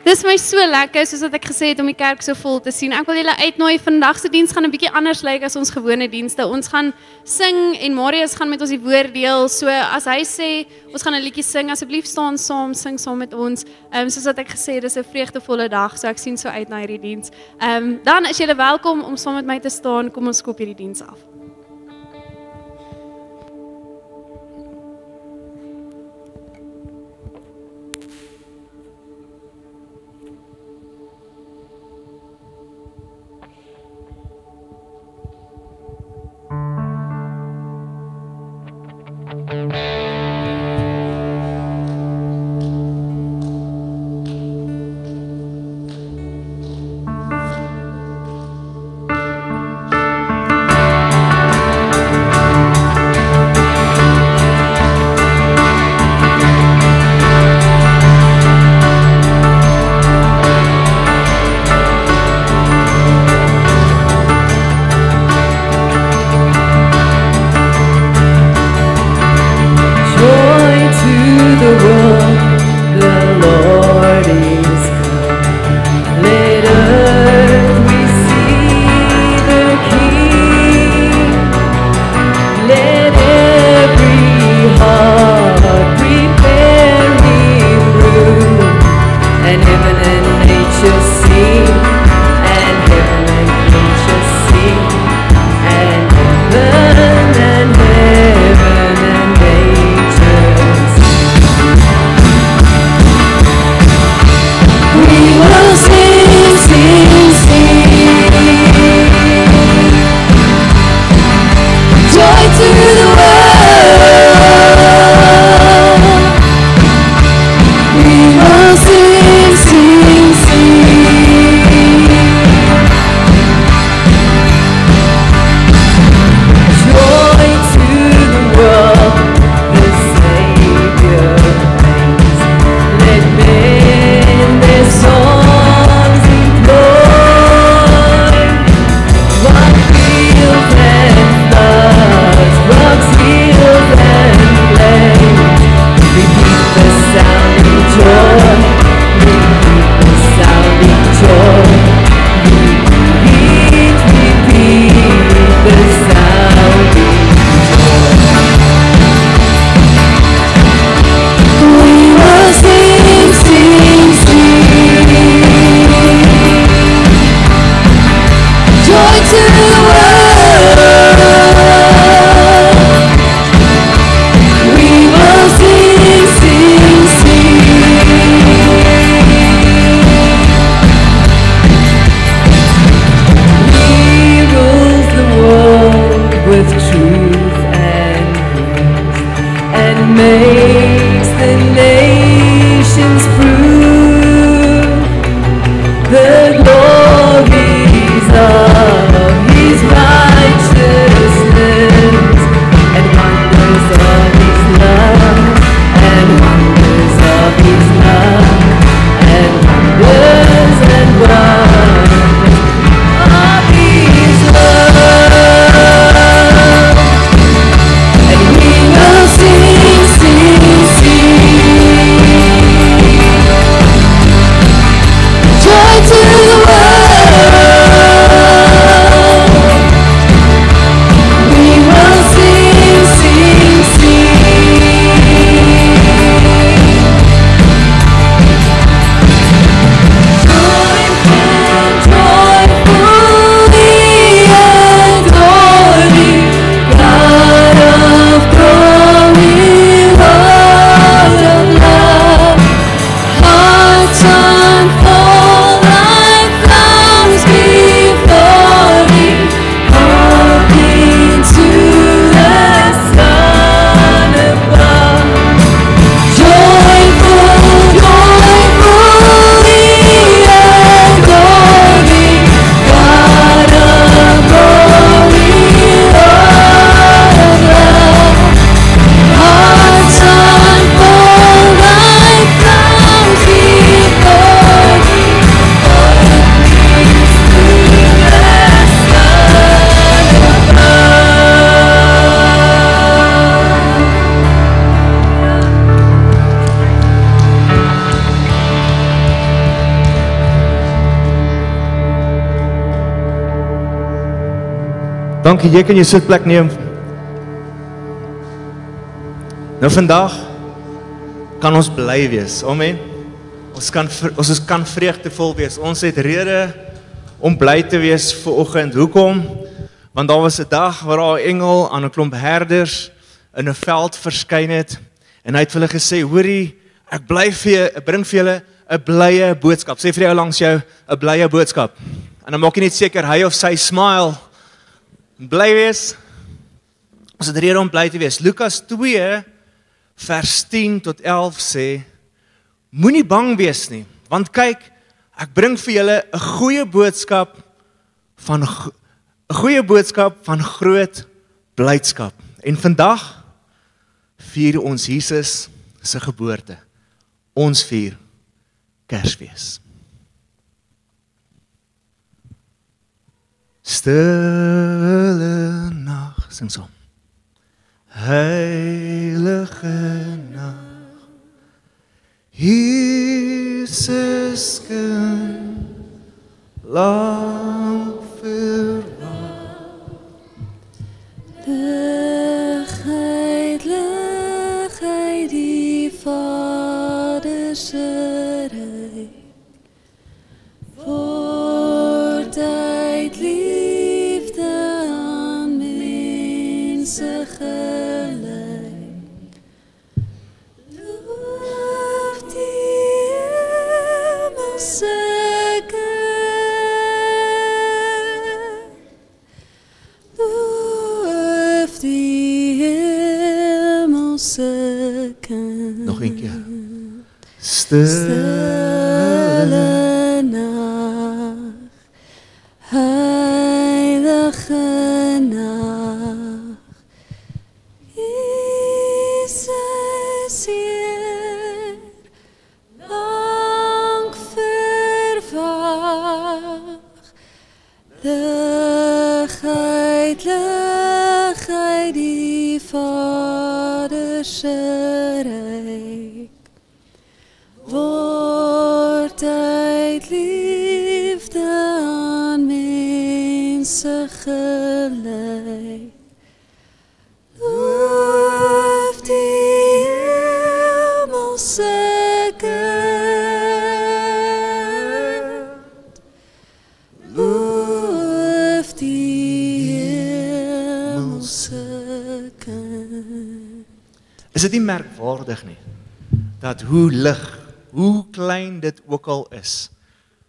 Dis my so lekker, soos wat ek gesê het, om die kerk so vol te sien. Ek wil julle uitnooi, vandag se diens gaan 'n bietjie anders lyk as ons gewone dienste. Ons gaan sing en Marius gaan met ons die woord deel. So as hy sê, ons gaan 'n liedjie sing, asseblief staan saam, sing saam met ons. Soos wat ek gesê het, dis 'n vreugdevolle dag, so ek sien so uit na hierdie diens. Dan is julle welkom om saam met my te staan. Kom ons skop hierdie diens af. Dankie, jy kan jou sitplek neem. Nou vandag kan ons bly wees. Amen. Ons kan vreugdevol wees. Ons het rede om bly te wees vanoggend. Hoekom? Want daar was 'n dag waar daar 'n engel aan 'n klomp herders in 'n veld verskyn het en hy het vir hulle gesê, hoorie, ek bring vir julle 'n blye boodskap. Sê vir die ou langs jou, 'n blye boodskap. En dan maak jy net seker hy of sy smile. Bly wees. Ons het rede om bly te wees. Lukas 2 vers 10 tot 11 sê, moenie bang wees nie, want kyk, ek bring vir julle 'n goeie boodskap van groot blydskap. En vandag vier ons Jesus se geboorte. Ons vier Kersfees. Stille nag, sing saam. Heilige nag, Jesus kind, lang verwag. Ligheid, die Vader se ryk, word uit liefde aan mense gelyk. Loof die hemelse kind, loof die hemelse kind. Nog een keer. Stille nacht, heilige nacht, Jesus hier, lang verwacht, ligheid, die Vader se ryk, word uit liefde aan mense gelyk. Loof die hemelse kind, loof die hemelse kind. Is dit nie merkwaardig nie, dat hoe lig, hoe klein dit ook al is,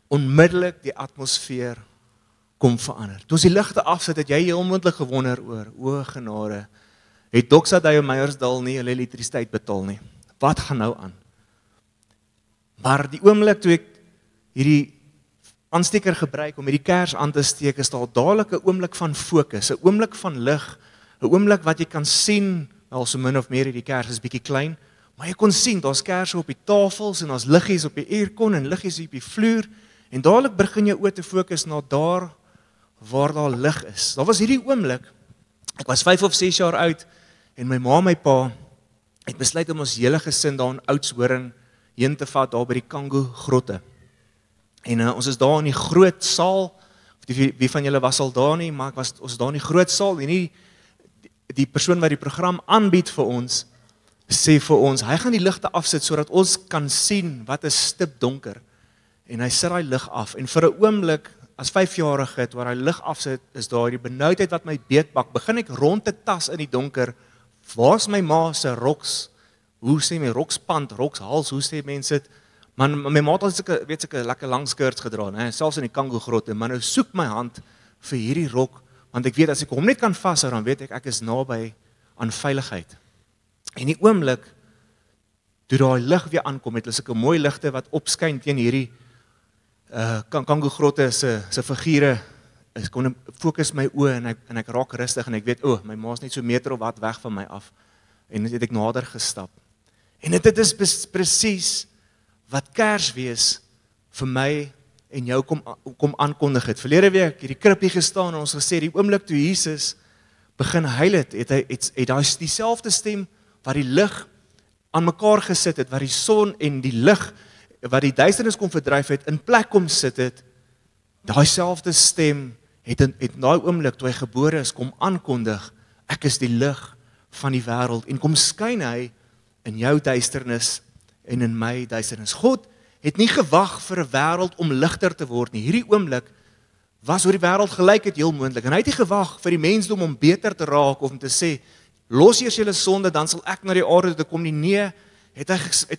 onmiddellik die atmosfeer kom verander. Toe ons die ligte afsit, het jy heel moontlik gewonder oor, o genade, het Doxa Deo Meyersdal nie hulle elektrisiteit betaal nie. Wat gaan nou aan? Maar die oomblik toe ek hierdie aansteker gebruik om hierdie kers aan te steek, is daar dadelik 'n oomblik van fokus, 'n oomblik van lig, 'n oomblik wat jy kan sien, al so min of meer hierdie kers is bietjie klein, maar jy kon sien, daar's kersse op die tafels en daar's liggies op die aircon en liggies op die vloer en dadelik begin jou oë te fokus na daar waar daar lig is. Daar was hierdie oomblik, ek was 5 of 6 jaar oud en my ma en my pa het besluit om ons hele gesin daar in Oudtshoorn heen te vat, daar by die Kango grotte. En ons is daar in die groot saal, wie van julle was al daar nie, maar ons is daar in die groot saal en die persoon wat die program aanbied vir ons, sê vir ons, hy gaan die ligte afsit sodat ons kan sien wat is stipdonker. En hy sit daai lig af en vir 'n oomblik as 5-jarige waar hy lig afsit, is daar die benoudheid wat my beetbak. Begin ek rond te tas in die donker. Waar's my ma se roks? Hoe sê my rokspand, rokshals, hoe sê mense dit? Man, my ma het al sulke lekker lang skirts gedra, né? Selfs in die Kango grotte, maar nou soek my hand vir hierdie rok, want ek weet as ek hom net kan vashou, dan weet ek is naby aan veiligheid. En die oomblik toe daai lig weer aankom, het hulle sulke mooi ligte wat opskyn teen hierdie Kango grotte se figure. Ek kon fokus my oë en ek raak rustig en ek weet, my ma is net so meter of wat weg van my af. En het ek nader gestap. En dit is presies wat Kersfees vir my en jou kom aankondig het. Verlede week hierdie krippie gestaan en ons gesê die oomblik toe Jesus begin huil het daai dieselfde stem wat die lig aan mekaar gesit het, wat die son en die lig wat die duisternis kon verdryf het, in plek kom sit het, daai selfde stem het daai oomblik toe hy gebore is kom aankondig, ek is die lig van die wêreld en kom skyn hy in jou duisternis en in my duisternis. God het nie gewag vir 'n wêreld om ligter te word nie. Hierdie oomblik was hoe die wêreld gelyk het heel moontlik. En hy het nie gewag vir die mensdom om beter te raak of om te sê, los eers julle sonde, dan sal ek na die aarde toe kom nie. Nee, het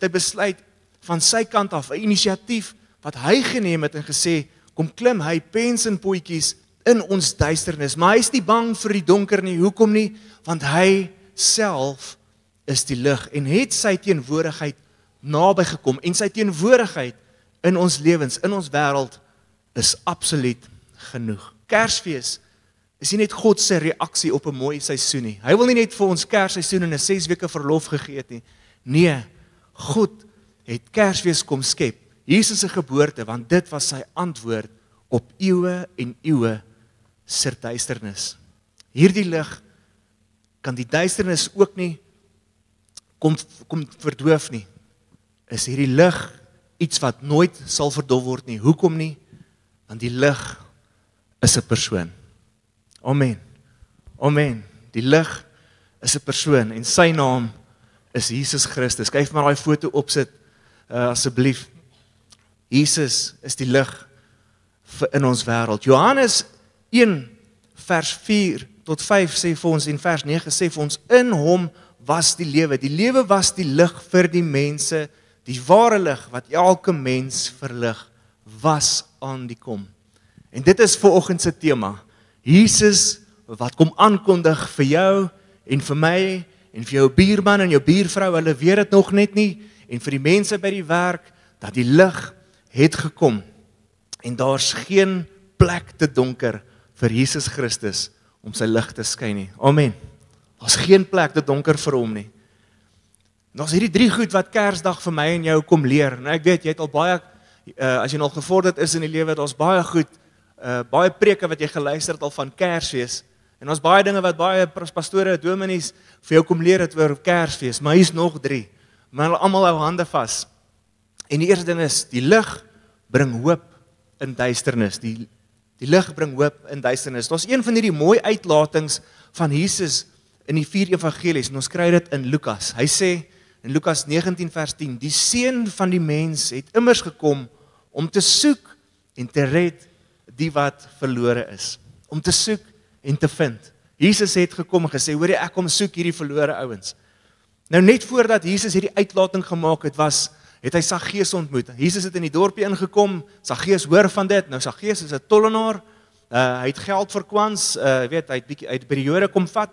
hy besluit van sy kant af 'n inisiatief wat hy geneem het en gesê, kom klim hy pens en potjies in ons duisternis. Maar hy is nie bang vir die donker nie. Hoekom nie? Want hy self is die lig en het sy teenwoordigheid naby gekom en sy teenwoordigheid in ons lewens, in ons wêreld is absoluut genoeg. Kersfees is nie net God se reaksie op 'n mooi seisoen nie. Hy wil nie net vir ons Kersseisoen en 'n 6 weke verlof gegee het nie. Nee, God het Kersfees kom skep. Jesus se geboorte, want dit was sy antwoord op eeue en eeue se duisternis. Hierdie lig kan die duisternis ook nie kom verdoof nie. Is hierdie lig iets wat nooit sal verdoof word nie. Hoekom nie? Want die lig is 'n persoon. Amen. Amen. Die lig is 'n persoon en sy naam is Jesus Christus. Kyk maar daai foto opsit asseblief. Jesus is die lig in ons wêreld. Johannes 1 vers 4 tot 5 sê vir ons en vers 9 sê vir ons, in hom was die lewe. Die lewe was die lig vir die mense, die ware lig wat elke mens verlig, was aan die kom. En dit is vanoggend se tema. Jesus wat kom aankondig vir jou en vir my en vir jou buurman en jou buurvrou, hulle weet dit nog net nie, en vir die mense by die werk, dat die lig het gekom. En daar's geen plek te donker vir Jesus Christus om sy lig te skyn nie. Amen. Daar's geen plek te donker vir hom nie. Daar's hierdie 3 goed wat Kersdag vir my en jou kom leer. Nou ek weet, jy het al baie, as jy nog gevorderd is in die lewe, daar's baie goed, baie preke wat jy geluister het al van Kersfees. En ons baie dinge wat baie pastore, dominees vir jou kom leer het oor Kersfees, maar hier's nog 3. Maar hulle almal hou hande vas. En die eerste ding is, die lig bring hoop in duisternis. Die lig bring hoop in duisternis. Daar's een van hierdie mooi uitlatings van Jesus in die 4 evangelies, en ons kry dit in Lukas. Hy sê in Lukas 19 vers 10, die seun van die mens het immers gekom om te soek en te red die wat verlore is. Om te soek en te vind. Jesus het gekom en gesê, hoor jy, ek kom soek hierdie verlore ouens. Nou net voordat Jesus hierdie uitlating gemaak het hy Saggeus ontmoet. Jesus het in die dorpie ingekom, Saggeus hoor van dit. Nou Saggeus is 'n tollenaar, hy het geld verkwans, hy het by die Jode kom vat,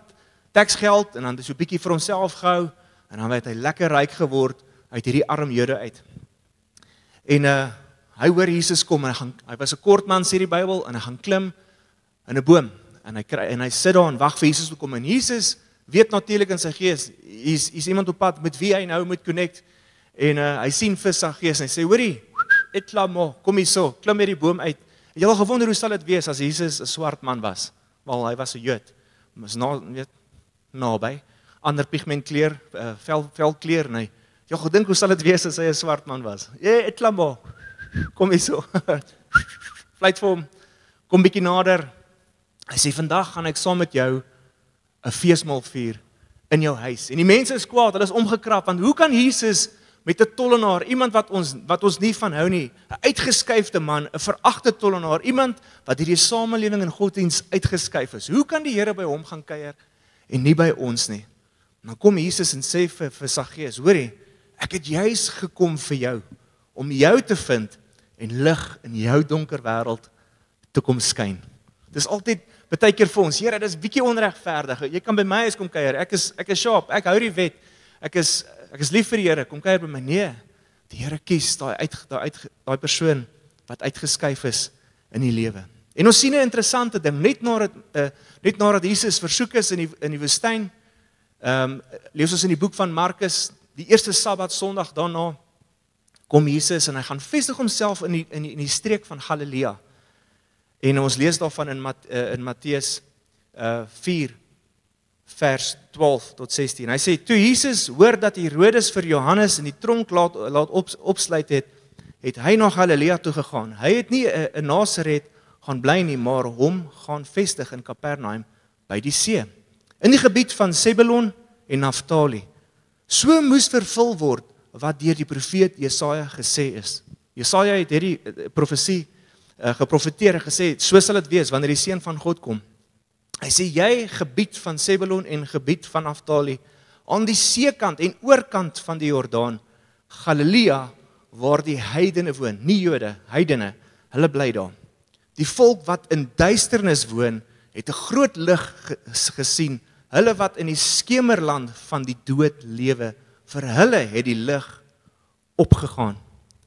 teksgeld, en dan het hy so 'n bietjie vir homself gehou, en dan het hy lekker ryk geword uit hierdie arm Jode uit. En hy hoor Jesus kom, en hy was 'n kort man, sê die Bybel, en hy gaan klim in 'n boom, en hy sit daar en wag vir Jesus om te kom, en Jesus weet natuurlik in sy gees, is iemand op pad met wie hy nou moet connect, en hy sien vir Saggeus, en hy sê, hoorie, etlamo, kom hier so, klim hierdie boom uit. Jy al gewonder hoe sal dit wees as Jesus 'n swart man was, wel hy was 'n Jood, mas naby, ander pigmentkleur, velkleur, en hy, jy al gedink hoe sal dit wees as hy 'n swart man was, etlamo, kom hier so, vlieg vir hom, kom bietjie nader, hy sê, vandag gaan ek saam met jou 'n feesmaal vier in jou huis. En die mense is kwaad, hulle is omgekrap, want hoe kan Jesus met 'n tollenaar, iemand wat ons nie van hou nie, 'n uitgeskuifde man, 'n veragte tollenaar, iemand wat hierdie samelewing in godsdiens uitgeskuif is. Hoe kan die Here by hom gaan kuier en nie by ons nie? Dan kom Jesus en sê vir Saggeus, hoorie, ek het juis gekom vir jou, om jou te vind en lig in jou donker wêreld te kom skyn. Dis altyd baie keer vir ons, Here, dis bietjie onregverdig. Jy kan by my huis kom kuier. Ek is sharp, ek hou die wet. Ek is lief vir die Here. Kom kuier by my. Nee. Die Here kies daai persoon wat uitgeskuif is in die lewe. En ons sien 'n interessante ding, net nadat Jesus versoek is in die woestyn, lees ons in die boek van Markus, die eerste Sabbat Sondag daarna kom Jesus en hy gaan vestig homself in die streek van Galilea. En ons lees daarvan in Matteus 4 vers 12 tot 16. Hy sê, toe Jesus hoor dat Herodes vir Johannes in die tronk laat opsluit het hy na Galilea toe gegaan. Hy het nie in Nasaret gaan bly nie, maar hom gaan vestig in Kapernaum by die see, in die gebied van Sebulon en Naftali. So moes vervul word wat deur die profeet Jesaja gesê is. Jesaja het hierdie profesie geprofeteer en gesê, so sal dit wees wanneer die seun van God kom. Hy sê, jy gebied van Sebulon en gebied van Naftali, aan die seekant en oorkant van die Jordaan, Galilea, waar die heidene woon, nie Jode, heidene, hulle bly daar. Die volk wat in duisternis woon, het 'n groot lig gesien, hulle wat in die skemerland van die dood lewe, vir hulle het die lig opgegaan.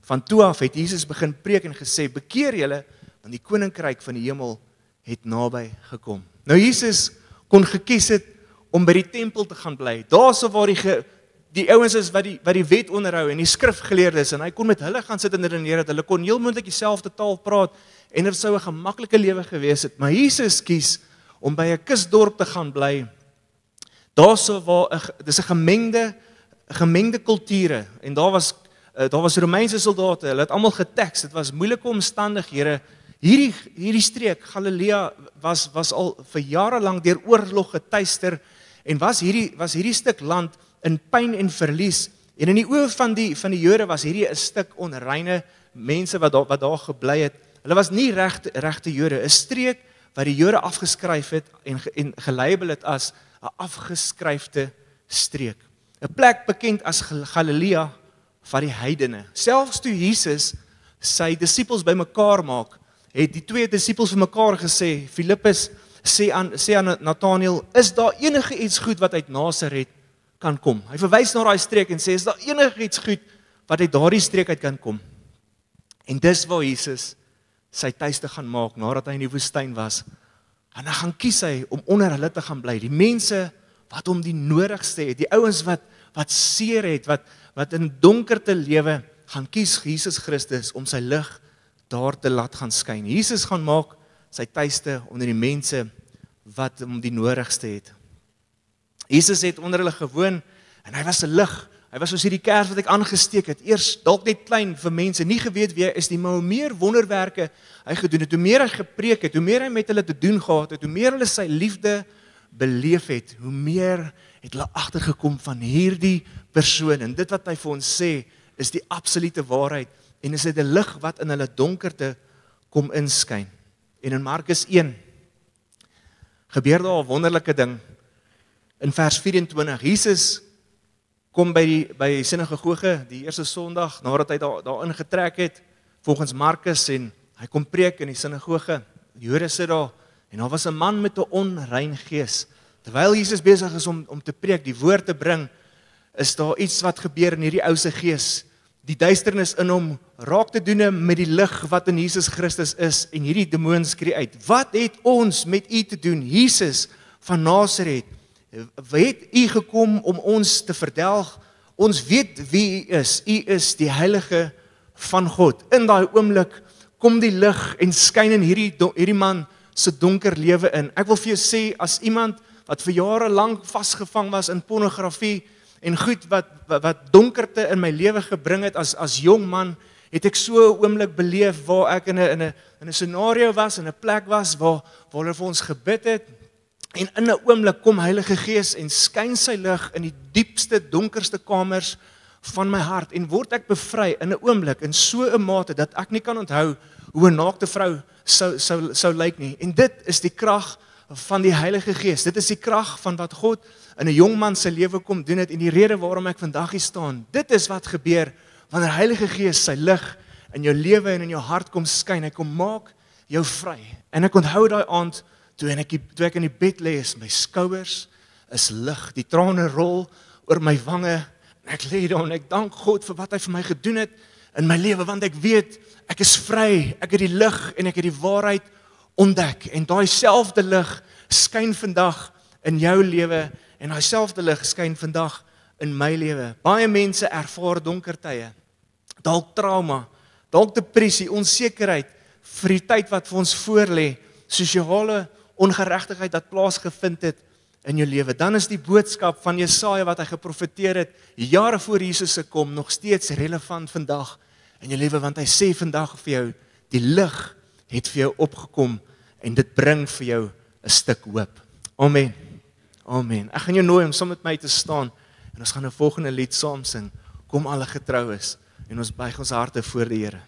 Van toe af het Jesus begin preek en gesê, bekeer julle, want die koninkryk van die hemel het naby gekom. Nou Jesus kon gekies het om by die tempel te gaan bly. Daarso waar die ouens is wat die wet onderhou en die skrifgeleerdes, en hy kon met hulle gaan sit en redeneer het, hulle kon heel moontlik dieselfde taal praat en dit sou 'n gemaklike lewe gewees het. Maar Jesus kies om by 'n kusdorp te gaan bly. Daarso waar dis 'n gemengde kulture en daar was Romeinse soldate, hulle het almal geteks, dit was moeilike omstandighede. Hierdie streek, Galilea, was al vir jare lank deur oorlog getuister en was hierdie stuk land in pyn en verlies. En in die oë van die Jode was hierdie 'n stuk onreine mense wat daar gebly het. Hulle was nie regte Jode, 'n streek wat die Jode afgeskryf het en gelabel het as 'n afgeskryfde streek. 'n Plek bekend as Galilea van die heidene. Selfs toe Jesus sy disippels bymekaar maak, het die twee disippels vir mekaar gesê, Filippus sê aan Nathanael, is daar enige iets goed wat uit Nasaret kan kom? Hy verwys na daai streek en sê, is daar enige iets goed wat uit daardie streek uit kan kom? En dis waar Jesus sy tuiste gaan maak, nadat hy in die woestyn was. En dan gaan kies hy om onder hulle te gaan bly. Die mense wat hom die nodigste het, die ouens wat seer het, wat in donkerte lewe, gaan kies Jesus Christus om sy lig daar te laat gaan skyn. Jesus gaan maak sy tuiste onder die mense wat hom die nodigste het. Jesus het onder hulle gewoon en hy was 'n lig. Hy was soos hierdie kers wat ek aangesteek het. Eers dalk net klein vir mense, nie geweet wie hy is nie, maar hoe meer wonderwerke hy gedoen het, hoe meer hy gepreek het, hoe meer hy met hulle te doen gehad het, hoe meer hulle sy liefde beleef het, hoe meer het hulle agtergekom van hierdie persoon. En dit wat hy vir ons sê, is die absolute waarheid. En is dit 'n lig wat in hulle donkerte kom inskyn. En in Markus 1 gebeur daar 'n wonderlike ding. In vers 24, Jesus kom by die sinagoge die eerste Sondag, nadat hy daar ingetrek het, volgens Markus, en hy kom preek in die sinagoge. Die Jode sit daar, en daar was 'n man met 'n onrein gees. Terwyl Jesus besig is om te preek, die woord te bring, is daar iets wat gebeur in hierdie ou se gees. Die duisternis in hom raak te doen met die lig wat in Jesus Christus is, en hierdie demoon skree uit, wat het ons met u te doen, Jesus van Nasaret? Het u gekom om ons te verdelg? Ons weet wie u is die heilige van God. In daai oomblik kom die lig en skyn in hierdie man se donker lewe in. Ek wil vir jou sê, as iemand wat vir jare lank vasgevang was in pornografie en goed wat donkerte in my lewe gebring het as jong man, het ek so 'n oomblik beleef waar ek in 'n scenario was, in 'n plek was waar hulle vir ons gebid het. En in 'n oomblik kom Heilige Gees en skyn sy lig in die diepste, donkerste kamers van my hart en word ek bevry in 'n oomblik in so 'n mate dat ek nie kan onthou hoe 'n naakte vrou sou lyk nie. En dit is die krag van die Heilige Gees. Dit is die krag van wat God in 'n jong man se lewe kom doen het en die rede waarom ek vandag hier staan. Dit is wat gebeur wanneer Heilige Gees sy lig in jou lewe en in jou hart kom skyn. Hy kom maak jou vry. En ek onthou daai aand toe ek in die bed lê, is my skouers is lig, die trane rol oor my wange, en ek lê daar en ek dank God vir wat hy vir my gedoen het in my lewe, want ek weet, ek is vry, ek het die lig en ek het die waarheid ontdek, en daai selfde lig skyn vandag in jou lewe, en daai selfde lig skyn vandag in my lewe. Baie mense ervaar donker tye, dalk trauma, dalk depressie, onsekerheid vir die tyd wat vir ons voorlê, sosiale ongeregtigheid wat plaasgevind het in jou lewe. Dan is die boodskap van Jesaja wat hy geprofeteer het jare voor Jesus se kom nog steeds relevant vandag in jou lewe, want hy sê vandag vir jou, die lig het vir jou opgekom en dit bring vir jou 'n stuk hoop. Amen. Amen. Ek gaan jou nooi om saam met my te staan en ons gaan 'n volgende lied saam sing. Kom alle getroues en ons buig ons harte voor die Here.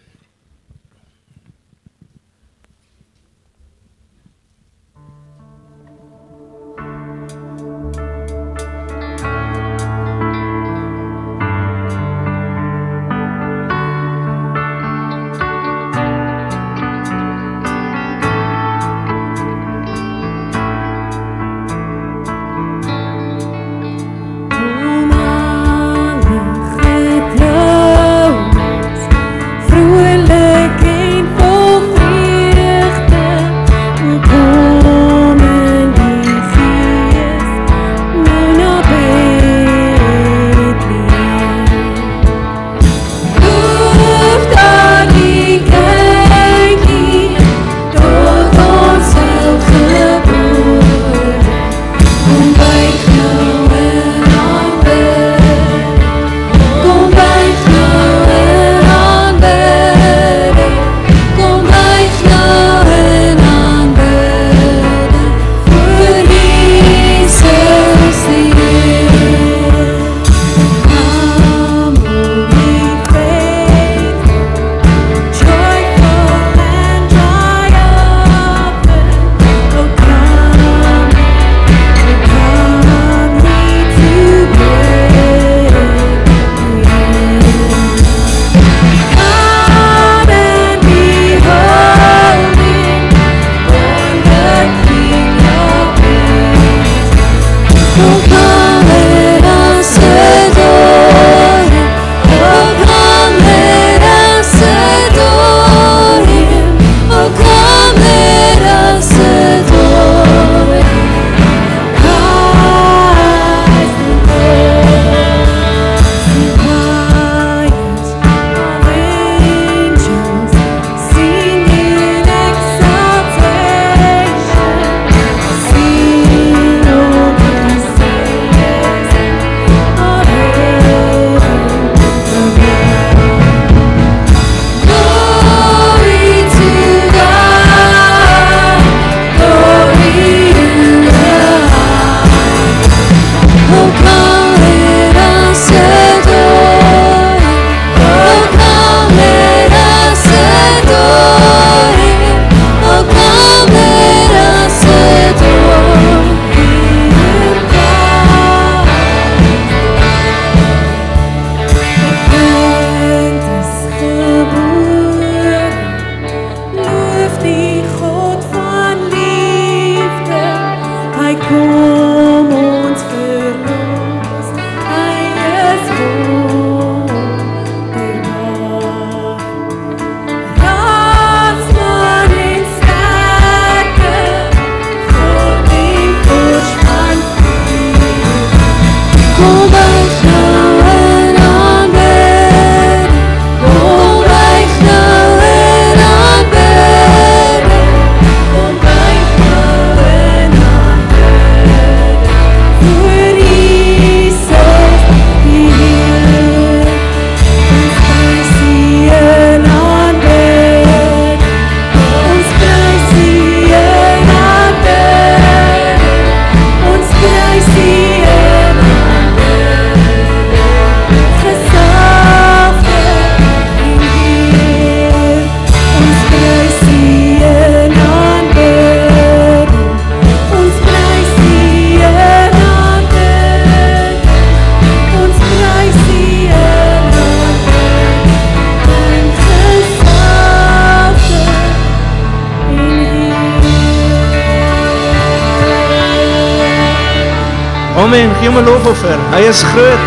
Amen, gee hom 'n lofoffer. Hy is groot.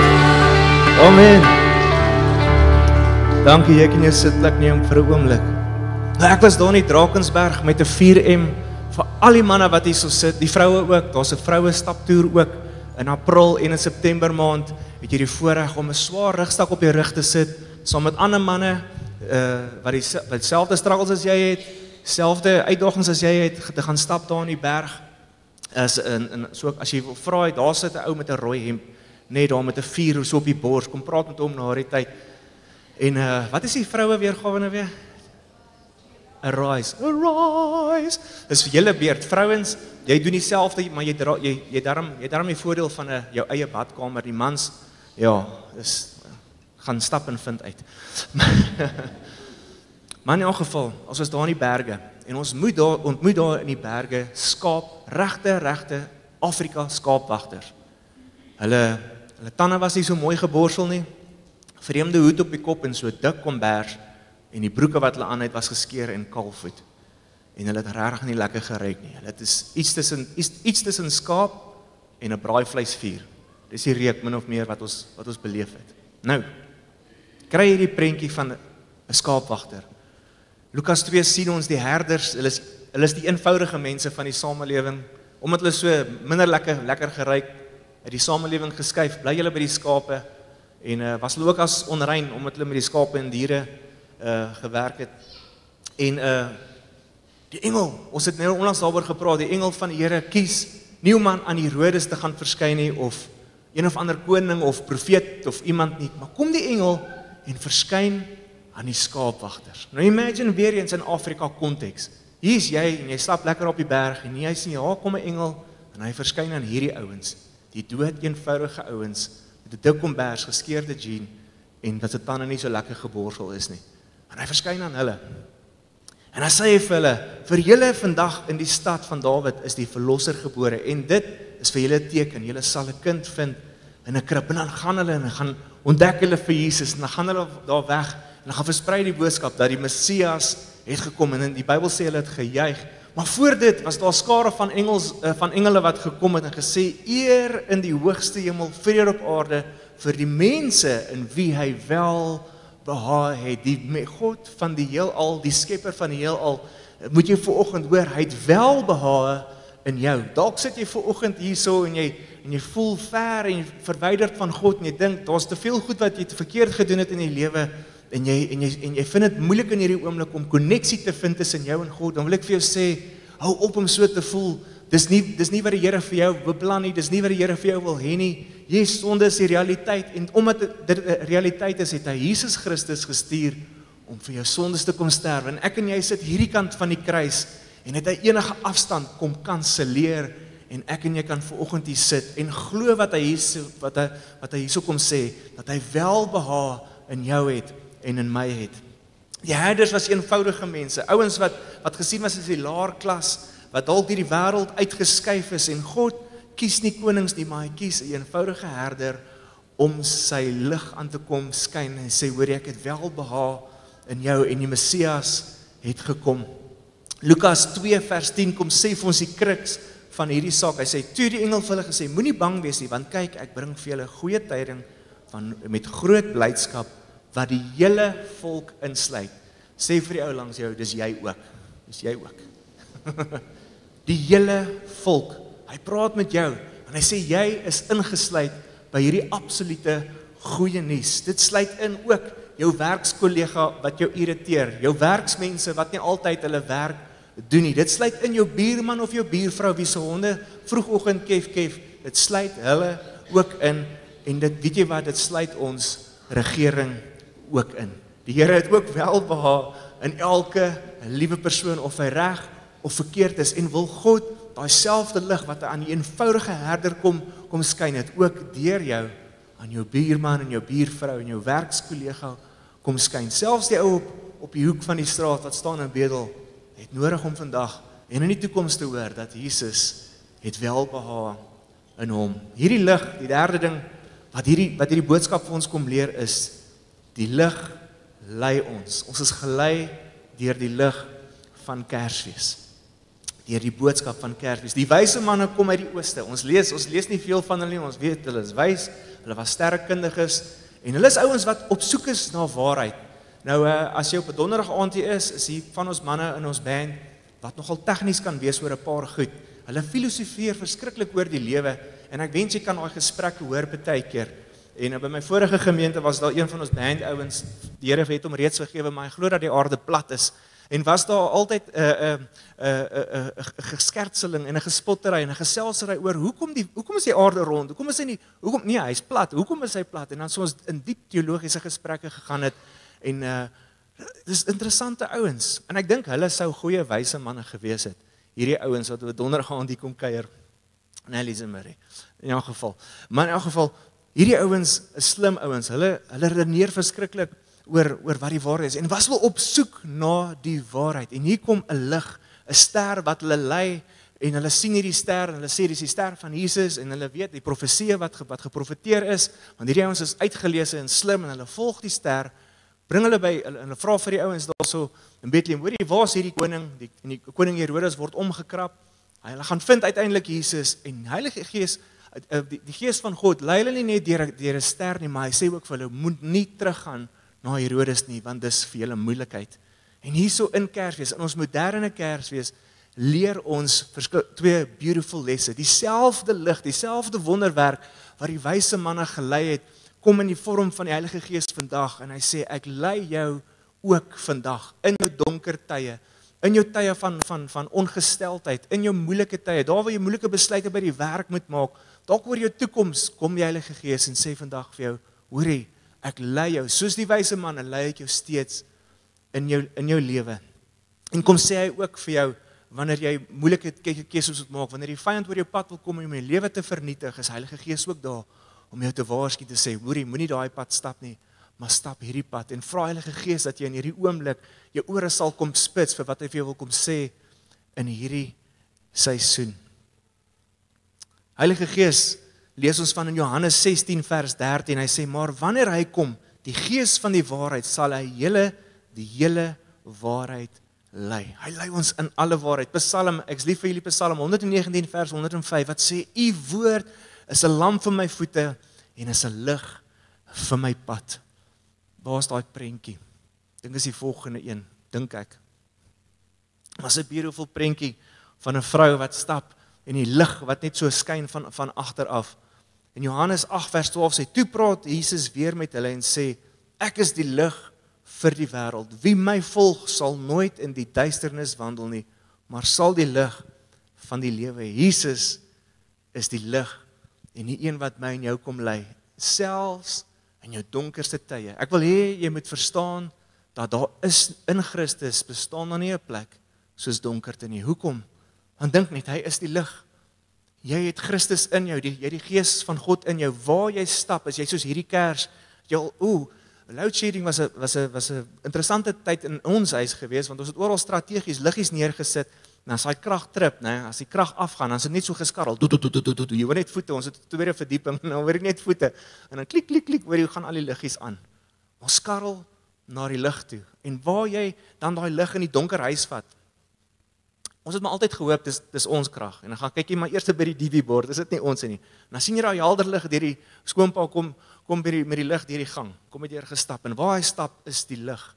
Amen. Dankie, jy kan jou sitplek neem vir 'n oomblik. Ek was daar in Drakensberg met 'n 4M vir al die manne wat hier so sit, die vroue ook. Daar's 'n vroue staptoer ook in April en in September maand. Het jy die voorreg om 'n swaar rugstak op jou rug te sit saam met ander manne wat dieselfde struggles as jy het, selfde uitdagings as jy het, te gaan stap daar in die berg. So as jy wil vra, daar sit 'n ou met 'n rooi hemp, net daar met 'n vuur so op die bors, kom praat met hom na die tyd. En wat is die vroue weergawe nou weer? Arise, arise. Dis vir julle beurt. Vrouens, jy doen dieselfde, maar jy daarom die voordeel van jou eie badkamer. Die mans, ja, gaan stap en vind uit. Maar in elk geval, as ons daar in die berge, en ons ontmoet daar in die berge regte Afrika skaapwagters. Hulle tande was nie so mooi geborsel nie, vreemde hoed op die kop en so dik kombers, en die broeke wat hulle aan het was geskeer en kaalvoet. En hulle het regtig nie lekker geruik nie. Hulle is iets tussen skaap en 'n braaivleisvuur. Dis die reuk min of meer wat ons beleef het. Nou, kry jy die prentjie van 'n skaapwagter. Lukas 2 sien ons die herders, hulle is die eenvoudige mense van die samelewing, omdat hulle so minder lekker geruik, uit die samelewing geskuif, bly hulle by die skape, en was hulle ook as onrein, omdat hulle met die skape en diere gewerk het. En die engel, ons het nou onlangs daaroor gepraat, die engel van die Here kies nie om aan die Herodes te gaan verskyn nie, of een of ander koning of profeet of iemand nie, maar kom die engel en verskyn aan die skaapwagters. Nou imagine weer eens in Afrika konteks. Hier is jy en jy stap lekker op die berg en jy sien, ja, kom 'n engel en hy verskyn aan hierdie ouens, die dood eenvoudige ouens met 'n dik kombers, geskeurde jean en wat se tande nie so lekker geborsel is nie. En hy verskyn aan hulle. En dan sê hy vir hulle, vir julle vandag in die stad van Dawid is die verlosser gebore en dit is vir julle teken, julle sal 'n kind vind in 'n krib en dan gaan hulle en gaan ontdek hulle vir Jesus en dan gaan hulle daar weg en gaan versprei die boodskap dat die Messias het gekom en in die Bybel sê hulle het gejuig. Maar voor dit was daar skare van engele wat gekom het en gesê eer in die hoogste hemel, vrede op aarde vir die mense in wie hy wel behaag het. Die God van die heelal, die skepper van die heelal, moet jy vanoggend hoor, hy het wel behaag in jou. Dalk sit jy vanoggend hierso en jy voel ver en verwyderd van God en jy dink daar's te veel goed wat jy te verkeerd gedoen het in die lewe. En jy vind dit moeilik in hierdie oomblik om koneksie te vind tussen jou en God, dan wil ek vir jou sê, hou op om so te voel, dis nie wat die Here vir jou beplan nie, dis nie wat die Here vir jou wil hê nie, jy sonde is die realiteit, en omdat dit 'n realiteit is, het hy Jesus Christus gestuur, om vir jou sondes te kom sterwe, en ek en jy sit hierdie kant van die kruis, en het hy enige afstand kom kanseleer, en ek en jy kan vanoggend hier sit, en glo wat hy hierso kom sê, dat hy wel behaag in jou het, en in my het. Die herders was eenvoudige mense, ouens wat gesien was as die laer klas, wat dalk deur die wêreld uitgeskuif is, en God kies nie konings nie, maar hy kies 'n eenvoudige herder, om sy lig aan te kom skyn, en sê, hoor ek het wel behaag in jou, en die Messias het gekom. Lukas 2 vers 10 kom sê vir ons die kruks van hierdie saak, hy sê, toe die engel vir hulle gesê, moenie bang wees nie, want kyk, ek bring vir julle goeie tyding, met groot blydskap, wat die hele volk insluit. Sê vir die ou langs jou, dis jy ook. Die hele volk, hy praat met jou, en hy sê, jy is ingesluit by hierdie absolute goeie nuus. Dit sluit in ook jou werkskollega wat jou irriteer, jou werksmense wat nie altyd hulle werk doen nie. Dit sluit in jou buurman of jou buurvrou wie se honde vroegoggend kef, dit sluit hulle ook in, en dit weet jy wat, dit sluit ons regering ook in. Die Here het ook welbehaag in elke liewe persoon, of hy reg of verkeerd is, en wil God daai selfde lig wat hy aan die eenvoudige herder kom skyn het, ook deur jou, aan jou buurman en jou buurvrou en jou werkskollega kom skyn. Selfs die ou op die hoek van die straat wat staan en bedel, het nodig om vandag en in die toekoms te hoor dat Jesus het welbehaag in hom. Hierdie lig, die derde ding wat hierdie boodskap vir ons kom leer is, die lig lei ons. Ons is gelei deur die lig van Kersfees. Deur die boodskap van Kersfees. Die wyse manne kom uit die ooste. Ons lees nie veel van hulle nie, ons weet hulle is wys, hulle was sterrekundiges en hulle is ouens wat op soek is na waarheid. Nou as jy op 'n donderdag aand hier is hier van ons manne in ons band wat nogal tegnies kan wees oor 'n paar goed. Hulle filosofeer verskriklik oor die lewe en ek wens jy kan daai gesprekke hoor partykeer. En by my vorige gemeente was daar een van ons bandouens, die Here het hom reeds gegee, maar hy glo dat die aarde plat is. En was daar altyd 'n geskertseling en 'n gespottery en 'n geselsery oor hoekom is die aarde rond? Hoekom is hy nie? Hy's plat. Hoekom is hy plat? En dan so ons in diep teologiese gesprekke gegaan het en Dis interessante ouens, en ek dink hulle sou goeie wyse manne gewees het. Hierdie ouens wat op donderdag aan die kom kuier. Nee, Lise Marie. In elk geval. Maar in elk geval, hierdie ouens is slim ouens. Hulle redeneer verskriklik oor wat die waarheid is en was wel op soek na die waarheid. En hier kom 'n lig, 'n ster wat hulle lei en hulle sien hierdie ster en hulle sê dis die ster van Jesus en hulle weet die profesie wat geprofeteer is, want hierdie ouens is uitgeleese en slim en hulle volg die ster. Bring hulle by, hulle vra vir die ouens daarso in Bethlehem, hoorie, waar is hierdie koning? Die koning Herodes word omgekrap. Hulle gaan vind uiteindelik Jesus en Heilige Gees, die Gees van God, lei hulle nie net deur 'n ster nie, maar hy sê ook vir hulle, moet nie teruggaan na Herodes nie, want dis vir julle moeilikheid. En hierso in Kersfees, in ons moderne Kersfees, leer ons twee beautiful lesse. Dieselfde lig, dieselfde wonderwerk wat die wyse manne gelei het, kom in die vorm van die Heilige Gees vandag en hy sê ek lei jou ook vandag in jou donker tye, in jou tye van ongesteldheid, in jou moeilike tye, daar waar jy moeilike besluite by die werk moet maak, dalk oor jou toekoms, kom die Heilige Gees en sê vandag vir jou, hoorie, ek lei jou, soos die wyse manne lei ek jou steeds in jou lewe. En kom sê hy ook vir jou, wanneer jy moeilike keuses moet maak, wanneer die vyand oor jou pad wil kom om jou lewe te vernietig, is Heilige Gees ook daar om jou te waarsku te sê, hoorie, moenie daai pad stap nie, maar stap hierdie pad en vra Heilige Gees dat jy in hierdie oomblik jou ore sal kom spits vir wat hy vir jou wil kom sê in hierdie seisoen. Heilige Gees lees ons van in Johannes 16 vers 13, hy sê, maar wanneer hy kom, die Gees van die waarheid, sal hy die hele waarheid lei. Hy lei ons in alle waarheid. Psalm, ek is lief vir julle Psalm 119 vers 105, wat sê, u woord is 'n lamp vir my voete en is 'n lig vir my pad. Waar is daai prentjie? Dink is die volgende een, dink ek. Was 'n beautiful prentjie van 'n vrou wat stap en die lig wat net so skyn van agter af. In Johannes 8 vers 12 sê, toe praat Jesus weer met hulle en sê, ek is die lig vir die wêreld. Wie my volg sal nooit in die duisternis wandel nie, maar sal die lig van die lewe hê. Jesus is die lig en die een wat my en jou kom lei, selfs in jou donkerste tye. Ek wil hê jy moet verstaan dat daar is in Christus bestaan daar nie 'n plek soos donkerte nie. Hoekom? Want dink net, hy is die lig. Jy het Christus in jou, jy het die Gees van God in jou. Waar jy stap, is jy soos hierdie kers. Load shedding was 'n interessante tyd in ons huis gewees, want ons het oral strategies liggies neergesit. Nou as hy krag trip, né, as die krag afgaan, dan is dit net so geskarrel. Jy hoor net voete, ons het 'n tweede verdieping, nou hoor ek net voete. En dan klik klik klik, hoor jy gaan al die liggies aan. Ons skarrel na die lig toe. En waar jy dan daai lig in die donker huis vat. Ons het maar altyd gehoop dis ons krag. En dan gaan kyk jy maar eers by die DV-bord, is dit nie ons nie. En dan sien jy daai helder lig deur die skoonpa kom met die lig deur die gang. Kom met deur gestap en waar hy stap is die lig.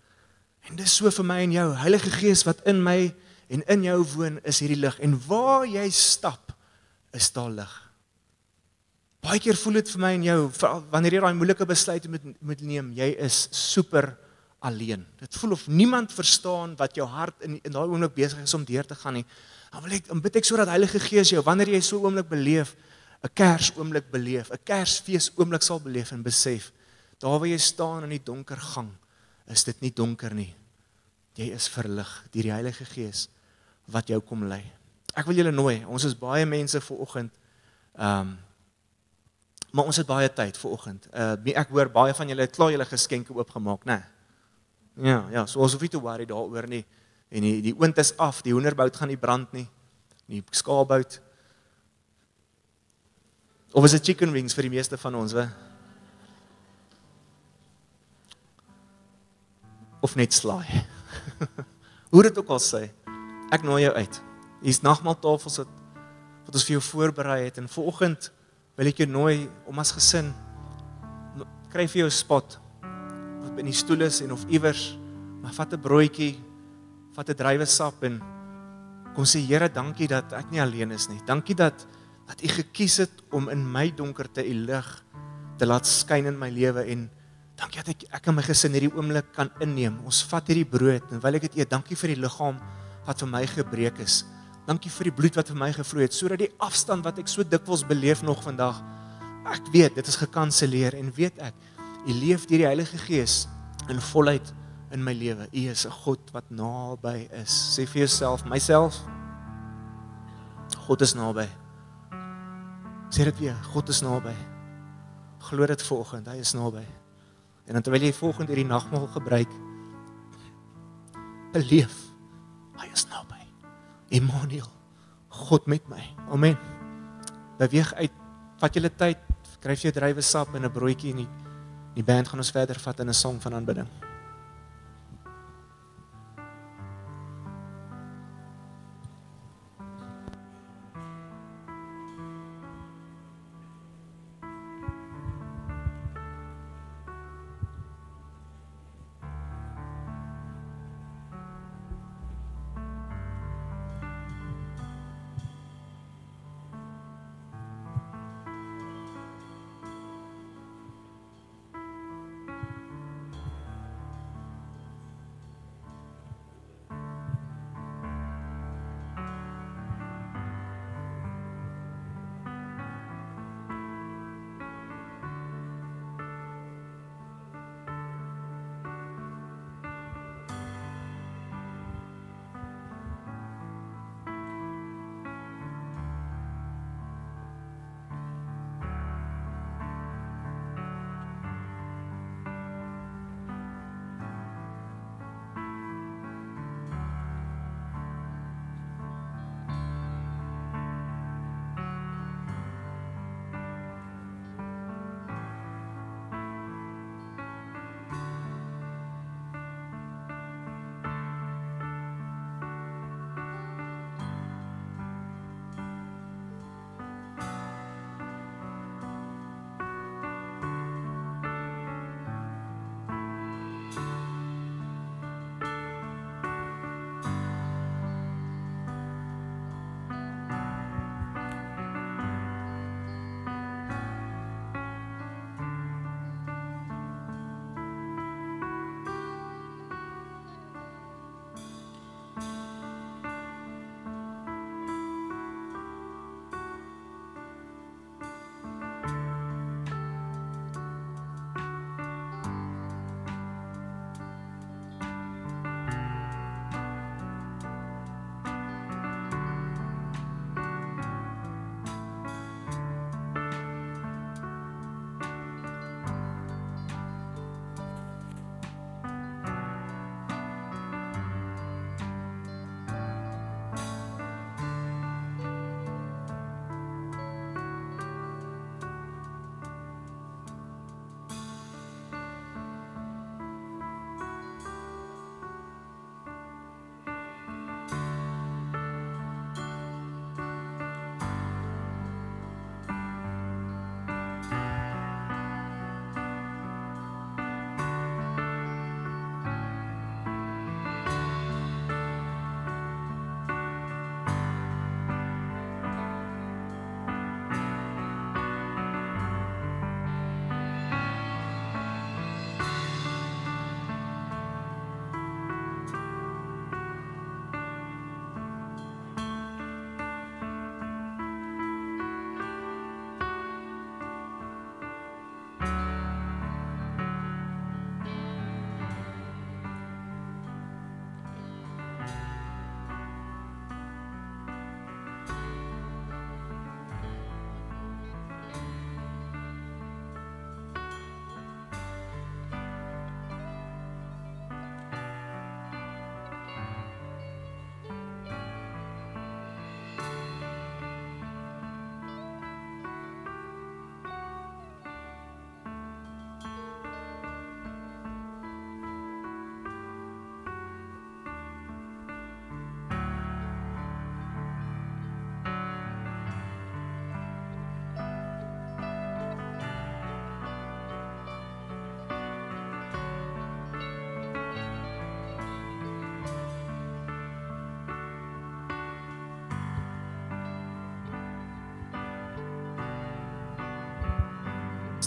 En dis so vir my en jou, Heilige Gees wat in my en in jou woon is hierdie lig. En waar jy stap is daar lig. Baie keer voel dit vir my en jou, wanneer jy daai moeilike besluite moet neem, jy is super alleen. Dit voel of niemand verstaan wat jou hart in daai oomblik besig is om deur te gaan nie. Dan bid ek sodat Heilige Gees jou, wanneer jy so 'n oomblik beleef, 'n Kersoomblik beleef, 'n Kersfees oomblik sal beleef en besef, daar waar jy staan in die donker gang, is dit nie donker nie. Jy is verlig deur die Heilige Gees wat jou kom lei. Ek wil julle nooi, ons is baie mense vanoggend, maar ons het baie tyd vanoggend. Ek hoor baie van julle het klaar julle geskenke oopgemaak, né? Ja, so ons hoef nie te worry daaroor nie. En die oond is af, die hoenderbout gaan nie brand nie, die skaapbout. Of is dit chicken wings vir die meeste van ons, we? Of net slaai. Hoe dit ook al sê, ek nooi jou uit. Hier is nagmaaltafels wat ons vir jou voorberei het, en vanoggend wil ek jou nooi om as gesin, kry vir jou 'n spot, of in die stoel is en of iewers, maar vat 'n broodjie, vat 'n druiwesap en kom sê, Here, dankie dat ek nie alleen is nie. Dankie dat U gekies het om in my donkerte U lig te laat skyn in my lewe, en dankie dat ek in my gesin hierdie oomblik kan inneem. Ons vat hierdie brood en wil ek dit eet. Dankie vir die liggaam wat vir my gebreek is. Dankie vir die bloed wat vir my gevloei het, sodat die afstand wat ek so dikwels beleef nog vandag, ek weet, dit is gekanselleer, en weet ek, U leef deur die Heilige Gees in volheid in my lewe. U is 'n God wat naby is. Sê vir jouself, myself, God is naby. Sê dit weer, God is naby. Glo dit vanoggend, hy is naby. En dan terwyl jy volgende hierdie nagmaal gebruik, beleef, hy is naby. Emmanuel, God met my. Amen. Beweeg uit, vat julle tyd, skryf jou druiwesap en 'n broodjie en die band gaan ons verder vat in 'n song van aanbidding.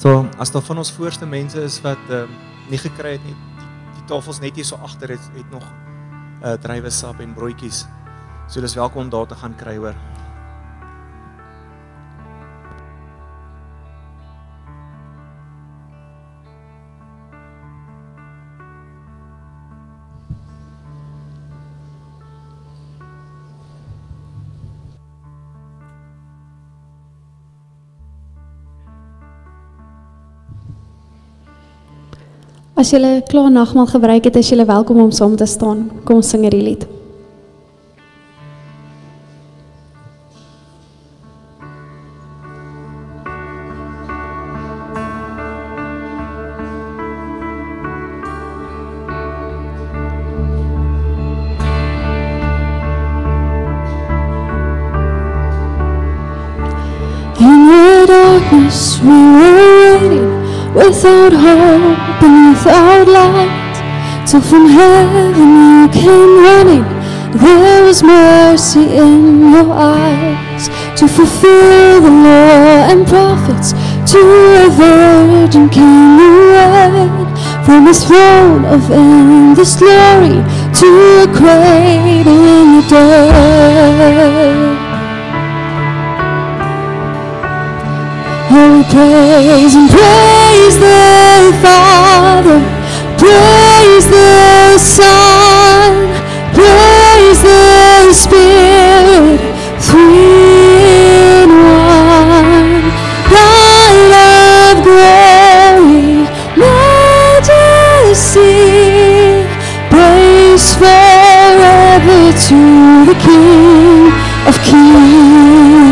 So, as daar van ons voorste mense is wat nie gekry het nie, die tafels net hier so agter het nog druiwesap en broodjies. So dis welkom om daar te gaan kry hoor. As julle klaar nagmaal gebruik het, is julle welkom om saam te staan. Kom ons sing hierdie lied. In the darkness we were waiting, without hope and without light, till from heaven you came running. There was mercy in your eyes, to fulfill the law and prophets. To a virgin came you wed, from his throne of endless glory to a cradle in the dirt. Oh, praise and praise the Father, praise the Son, praise the Spirit, three in one. Light of glory, majesty, praise forever to the King of Kings.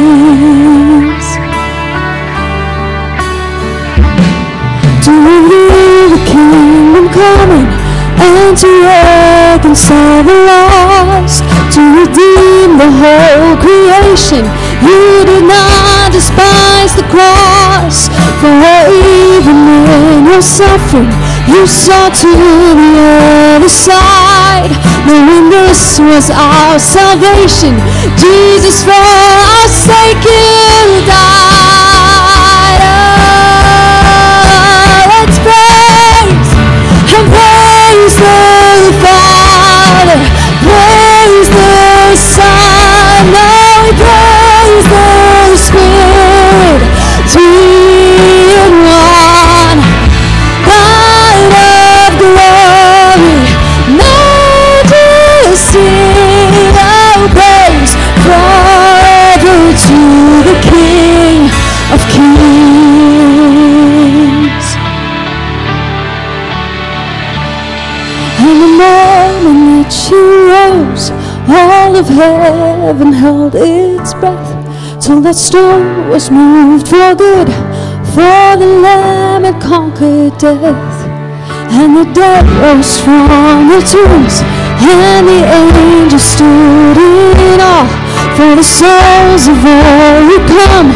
To reveal the kingdom coming, and to reconcile the lost, to redeem the whole creation. You did not despise the cross, for even in your suffering you saw to the other side, knowing this was our salvation. Jesus, for our sake you died. Let's praise and praise the Father, praise the Son, now we praise the Spirit, three in one. Light of glory, majesty, oh praise forever to the King of Kings. And the moment that you rose, all of heaven held its breath, till that stone was moved for good, for the Lamb had conquered death. And the dead rose from their tombs, and the angels stood in awe, for the souls of all who come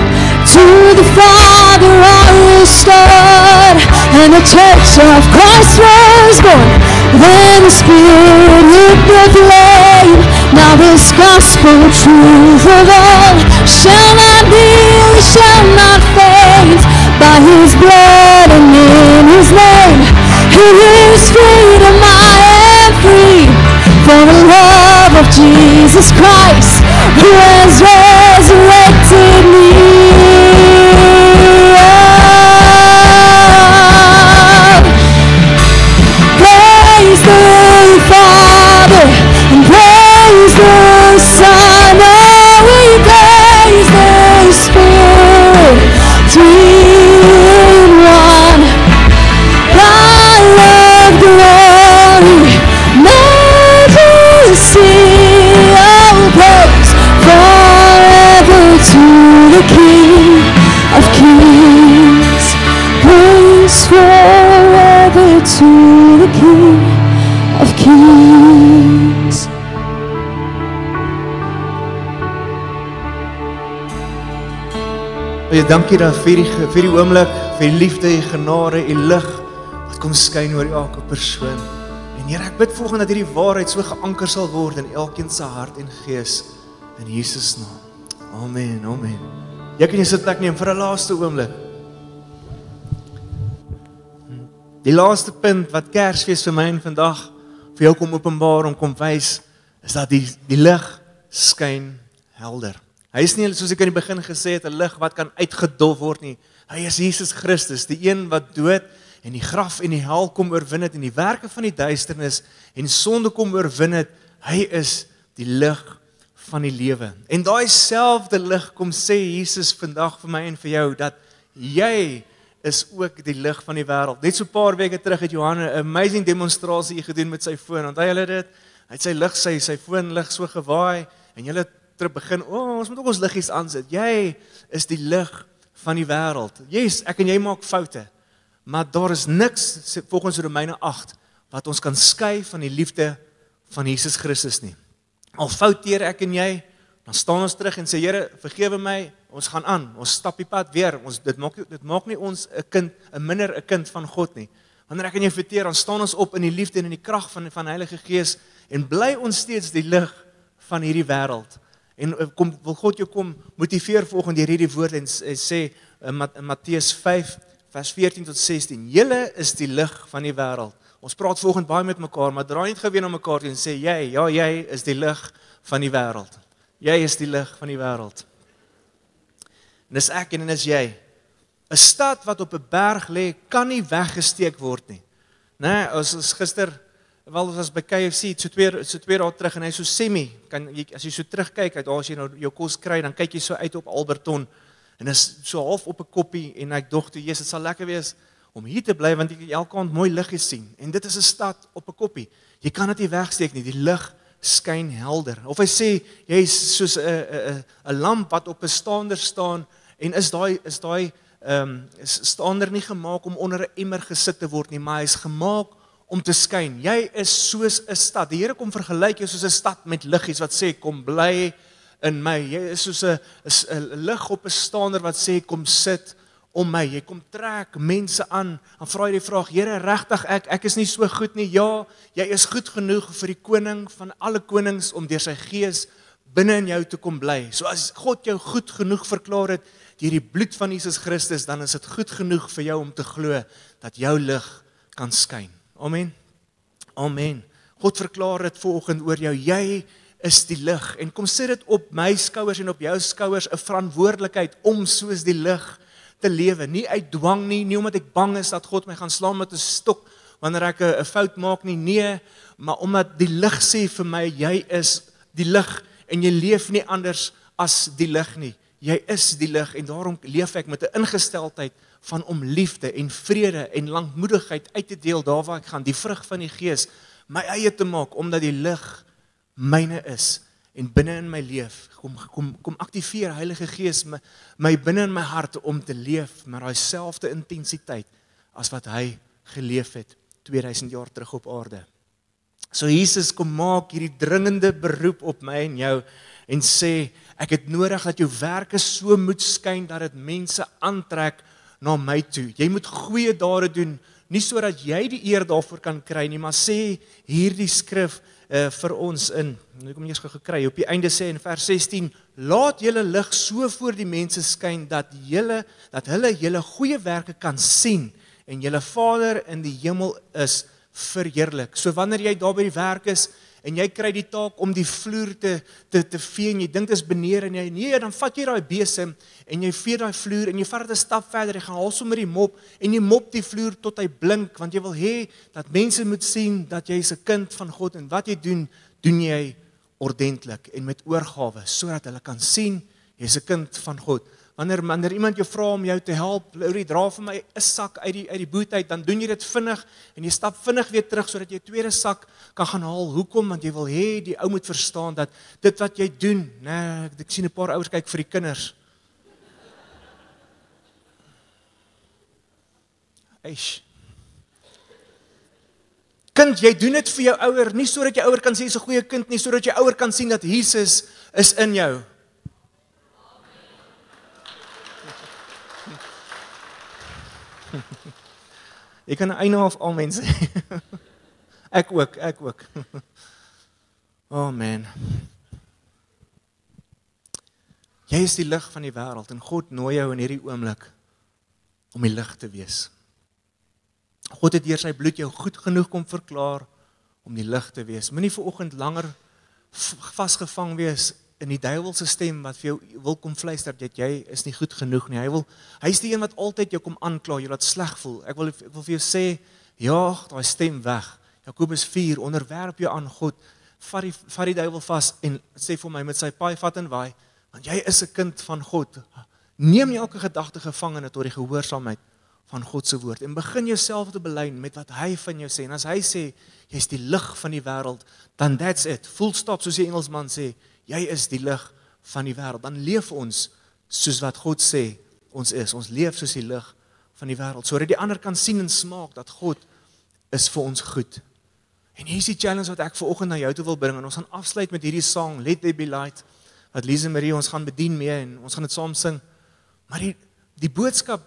to the Father are restored. And the church of Christ was born, then the Spirit lit the flame. Now this gospel truth of all shall not kneel, it shall not faint. By his blood and in his name, in his freedom I am free. For the love of Jesus Christ, who has resurrected me. Praise the Father and praise the Son, oh we praise the Spirit, three in one. Light of glory, majesty, oh praise forever to the King of Kings. Praise forever to the King of Kings. Dankie dat vir die oomblik, vir die liefde, die genade, die lig wat kom skyn oor elke persoon. En Here, ek bid volgende dat hierdie waarheid so geanker sal word in elkeen se hart en gees in Jesus naam. Amen. Amen. Jy kan jou sitplek neem vir 'n laaste oomblik. Die laaste punt wat Kersfees vir my en vandag vir jou kom openbaar en kom wys, is dat die lig skyn helder. Hy is nie, soos ek aan die begin gesê het, 'n lig wat kan uitgedof word nie. Hy is Jesus Christus, die een wat dood en die graf en die hel kom oorwin het en die werke van die duisternis en sonde kom oorwin het. Hy is die lig van die lewe. En daai selfde lig kom sê Jesus vandag vir my en vir jou, dat jy is ook die lig van die wêreld. Net so 'n paar weke terug het Johan 'n amazing demonstrasie gedoen met sy foon. Onthou julle dit? Hy het sy lig, sy foonlig so gewaai en julle het begin, ons moet ook ons liggies aansit. Jy is die lig van die wêreld. Yes, ek en jy maak foute, maar daar is niks volgens Romeine 8 wat ons kan skei van die liefde van Jesus Christus nie. Al fouteer ek en jy, dan staan ons terug en sê, Here, vergewe my, ons gaan aan, ons stap die pad weer, dit maak nie ons 'n minder 'n kind van God nie. Wanneer ek en jy verteer, dan staan ons op in die liefde en in die krag van die Heilige Gees en bly ons steeds die lig van hierdie wêreld. En wil God jou kom motiveer volgens hierdie woord en sê in Matteus 5 vers 14 tot 16, julle is die lig van die wêreld. Ons praat volgens baie met mekaar, maar draai net geween na mekaar toe en sê jy is die lig van die wêreld. Jy is die lig van die wêreld. En dis ek en dis jy. 'n Stad wat op 'n berg lê, kan nie weggesteek word nie. Nee, ons gister was by KFC so twee dae terug en hy so semi, as jy so terugkyk uit as jy nou jou kos kry, dan kyk jy so uit op Alberton en is so half op 'n koppie en ek dog toe, Jesus, dit sal lekker wees om hier te bly want jy elke aand mooi liggies sien. En dit is 'n stad op 'n koppie. Jy kan dit nie wegsteek nie. Die lig skyn helder. Of hy sê jy is soos 'n lamp wat op 'n staander staan en is daai staander nie gemaak om onder 'n emmer gesit te word nie, maar hy is gemaak om te skyn. Jy is soos 'n stad. Die Here kom vergelyk jou soos 'n stad met liggies wat sê kom bly in my. Jy is soos 'n lig op 'n staander wat sê kom sit om my. Jy kom trek mense aan. Dan vra jy die vraag, Here, regtig ek is nie so goed nie. Ja, jy is goed genoeg vir die koning van alle konings om deur sy gees binne in jou te kom bly. So as God jou goed genoeg verklaar het deur die bloed van Jesus Christus, dan is dit goed genoeg vir jou om te glo dat jou lig kan skyn. Amen. Amen. God verklaar dit vanoggend oor jou. Jy is die lig. En kom sit dit op my skouers en op jou skouers 'n verantwoordelikheid om soos die lig te lewe. Nie uit dwang nie omdat ek bang is dat God my gaan slaan met 'n stok wanneer ek 'n fout maak nie. Nee, maar omdat die lig sê vir my, jy is die lig en jy leef nie anders as die lig nie. Jy is die lig en daarom leef ek met 'n ingesteldheid van om liefde en vrede en lankmoedigheid uit te deel daar waar ek gaan, die vrug van die Gees, my eie te maak, omdat die lig myne is en binne in my leef. Kom aktiveer Heilige Gees my binne in my hart om te leef met daai selfde intensiteit as wat hy geleef het 2000 jaar terug op aarde. So Jesus kom maak hierdie dringende beroep op my en jou en sê, ek het nodig dat jou werke so moet skyn dat dit mense aantrek na my toe. Jy moet goeie dade doen, nie sodat jy die eer daarvoor kan kry nie, maar sê hierdie skrif vir ons in. Nou kom eers gekry. Op die einde sê in vers 16, laat julle lig so voor die mense skyn dat hulle julle goeie werke kan sien en julle Vader in die hemel is verheerlik. So wanneer jy daar by die werk is en jy kry die taak om die vloer te vee en jy dink dit is benede en nee, dan vat jy daai besem en jy vee daai vloer en jy vat dit 'n stap verder, jy gaan haal sommer die mop en jy mop die vloer tot hy blink, want jy wil hê dat mense moet sien dat jy is 'n kind van God en wat jy doen jy ordentlik en met oorgawe, sodat hulle kan sien jy is 'n kind van God. Wanneer iemand jou vra om jou te help, Laurie, dra vir my 'n sak uit die boot uit, dan doen jy dit vinnig en jy stap vinnig weer terug sodat jy 'n tweede sak kan gaan haal. Hoekom? Want jy wil hê die ou moet verstaan dat dit wat jy doen, nee, ek sien 'n paar ouers kyk vir die kinders. Eish. Kind, jy doen dit vir jou ouer, nie sodat jou ouer kan sê jy's 'n goeie kind nie, sodat jou ouer kan sien dat Jesus is in jou. Ek kan eina of al mense. Ek ook. Oh man. Jy is die lig van die wêreld en God nooi jou in hierdie oomblik om die lig te wees. God het deur sy bloed jou goed genoeg kom verklaar om die lig te wees. Moenie vanoggend langer vasgevang wees in die duiwel se stem wat vir jou wil kom fluister dat jy is nie goed genoeg nie. Hy is die een wat altyd jou kom aankla, jy laat sleg voel. Ek wil vir jou sê, jaag daai stem weg. Jakobus 4, onderwerp jou aan God. Vat die duiwel vas en sê vir my met sy paai vat en waai, want jy is 'n kind van God. Neem elke gedagte gevangene tot die gehoorsaamheid van God se woord en begin jouself te belyn met wat hy van jou sê. En as hy sê jy's die lig van die wêreld, dan that's it. Full stop, soos die Engelsman sê, jy is die lig van die wêreld. Dan leef ons soos wat God sê ons is. Ons leef soos die lig van die wêreld, sodat die ander kan sien en smaak dat God is vir ons goed. En hier is die challenge wat ek vanoggend na jou toe wil bring, en ons gaan afsluit met hierdie sang, Let There Be Light, wat Lise Marie ons gaan bedien mee, en ons gaan dit saam sing. Maar die boodskap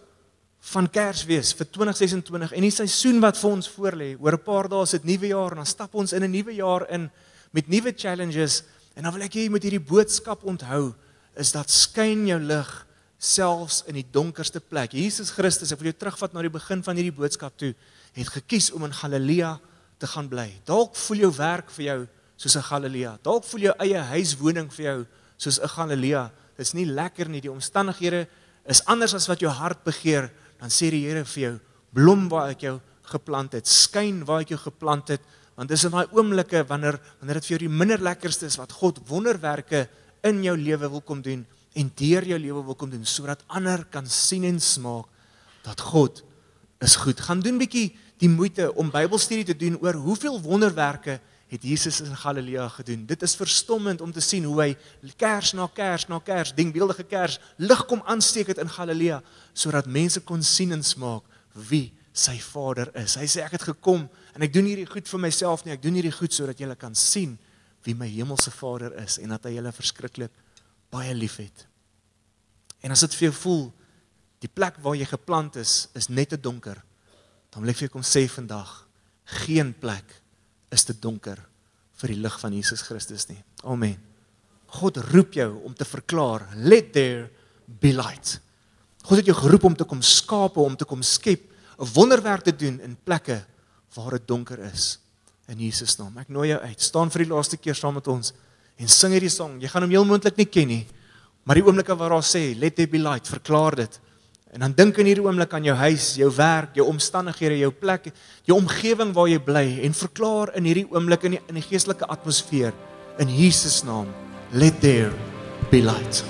van Kersfees vir 2026, en die seisoen wat vir ons voorlê, oor 'n paar dae is dit nuwe jaar, en dan stap ons in 'n nuwe jaar in, met nuwe challenges, en dan wil ek hê jy moet hierdie boodskap onthou, is dat skyn jou lig, selfs in die donkerste plek. Jesus Christus, ek wil jou terugvat na die begin van hierdie boodskap toe, het gekies om in Galilea te gaan bly. Dalk voel jou werk vir jou soos 'n Galilea. Dalk voel jou eie huiswoning vir jou soos 'n Galilea. Dit is nie lekker nie, die omstandighede is anders as wat jou hart begeer. Dan sê die Here vir jou, blom waar ek jou geplant het, skyn waar ek jou geplant het, want dis in daai oomblikke wanneer dit vir jou die minder lekkerste is, wat God wonderwerke in jou lewe wil kom doen, en deur jou lewe wil kom doen, sodat ander kan sien en smaak, dat God is goed. Gaan doen bietjie die moeite om Bybelstudie te doen oor hoeveel wonderwerke het Jesus in Galilea gedoen. Dit is verstommend om te sien hoe hy kers na kers na kers, denkbeeldige kers, lig kom aansteek het in Galilea, sodat mense kon sien en smaak wie sy Vader is. Hy sê, ek het gekom, en ek doen hierdie goed vir myself nie, ek doen hierdie goed sodat julle kan sien wie my hemelse Vader is, en dat hy julle verskriklik baie lief het. En as dit vir jou voel, die plek waar jy geplant is net te donker, dan wil ek vir jou kom sê vandag, geen plek is te donker vir die lig van Jesus Christus nie. Amen. God roep jou om te verklaar, let there be light. God het jou geroep om te kom skape, om te kom skep, 'n wonderwerk te doen in plekke waar dit donker is. In Jesus naam. Ek nooi jou uit. Staan vir die laaste keer saam met ons en sing hierdie song. Jy gaan hom heel moontlik nie ken nie, maar die oomblikke waar daar sê, let there be light, verklaar dit. En dan dink in hierdie oomblik aan jou huis, jou werk, jou omstandighede, jou plek, jou omgewing waar jy bly, en verklaar in hierdie oomblik in die geestelike atmosfeer, in Jesus naam, let there be light.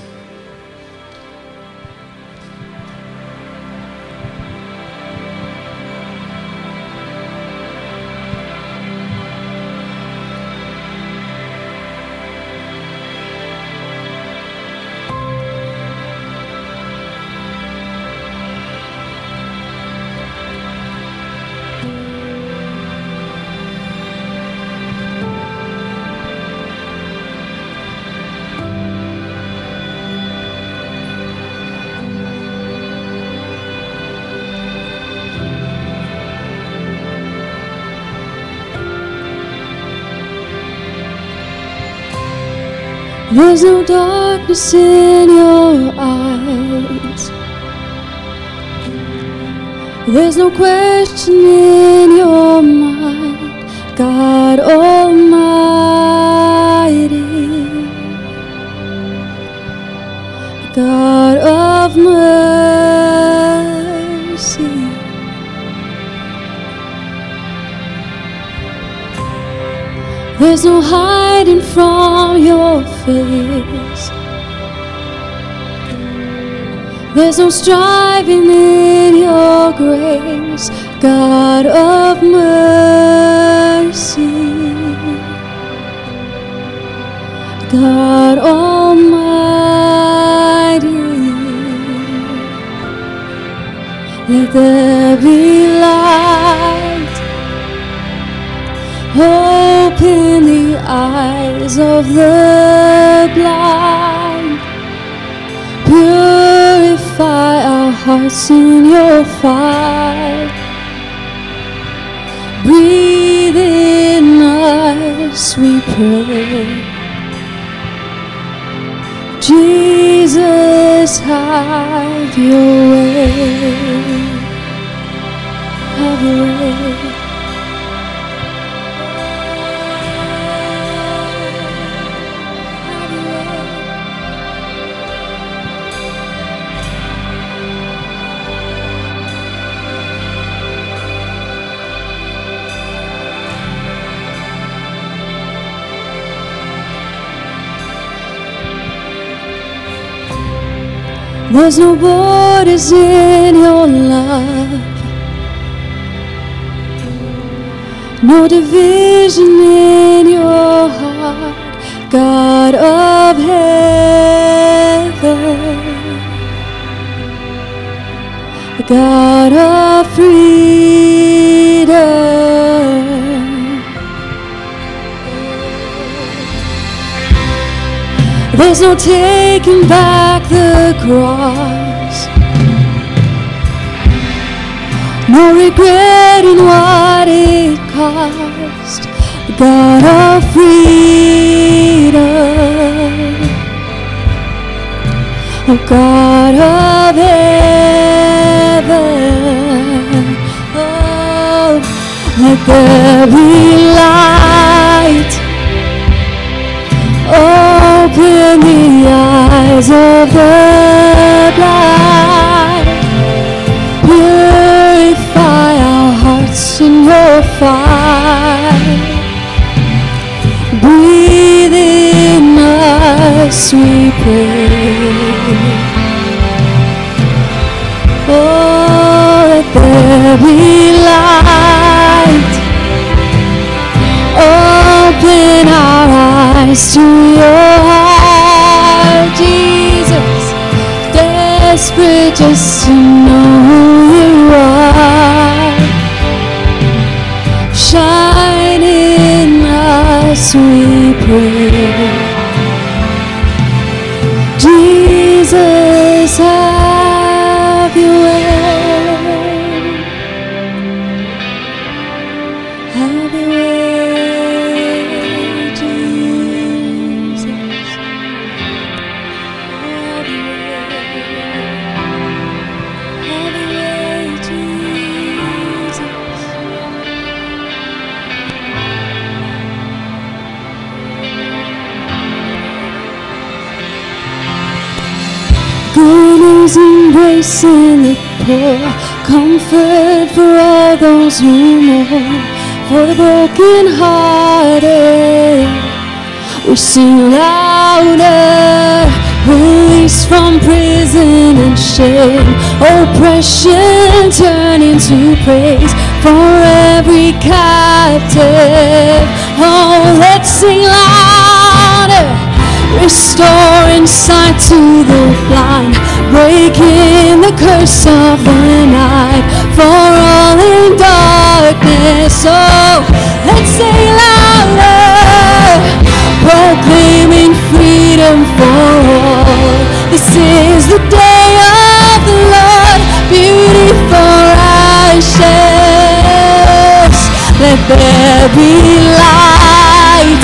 There's no darkness in your eyes. There's no question in your mind, God Almighty, God of mercy. There's no hiding from your face. There's no striving in your grace, God of mercy, God Almighty. Let there be light. Open the eyes of the blind. Purify our hearts in your fire. Breathe in us, we pray. Jesus, have your way. Have your way. There's no borders in your love, no division in your heart, God of heaven, God of freedom. There's no taking back the cross, no regretting what it cost, God of freedom, oh God of heaven, oh, let there be light. Open the eyes of the blind, purify our hearts in your fire, breathe in us, we pray. Oh, let there be light. Open our eyes to your heart, Jesus. Desperate just to know who you are. Shine in us, we pray. Jesus, have your way. Have your way. Good news embracing the poor, comfort for all those who mourn, for the broken hearted. We sing louder, release from prison and shame, oppression turn into praise for every captive. Oh, let's sing louder, restoring sight to the blind, breaking the curse of the night for all in darkness. Oh, let's sing louder, proclaiming freedom for all. This is the day of the Lord, beauty for ashes. Let there be light.